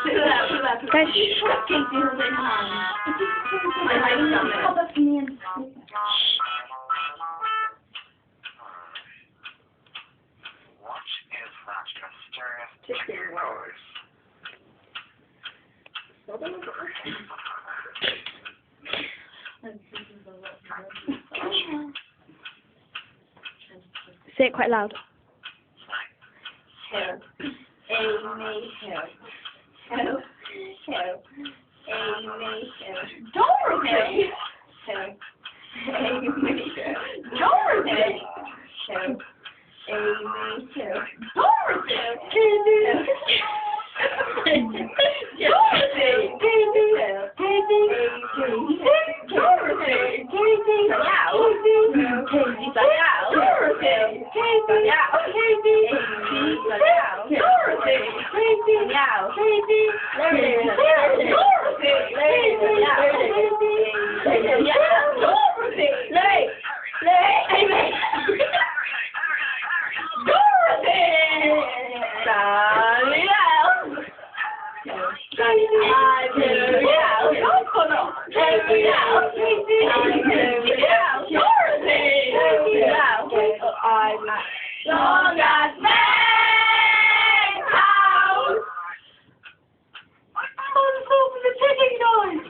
Guys, say it quite loud. Help. Amy, help. Help. Help. Amy, help. Dorothy! Help. Amy, help. Dorothy! Help. Amy, help. Dorothy! Long as house. Oh, the ticking noise.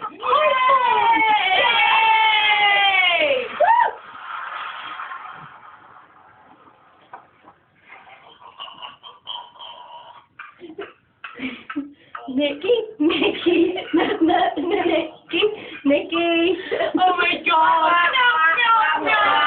Nicky. Oh my God. No.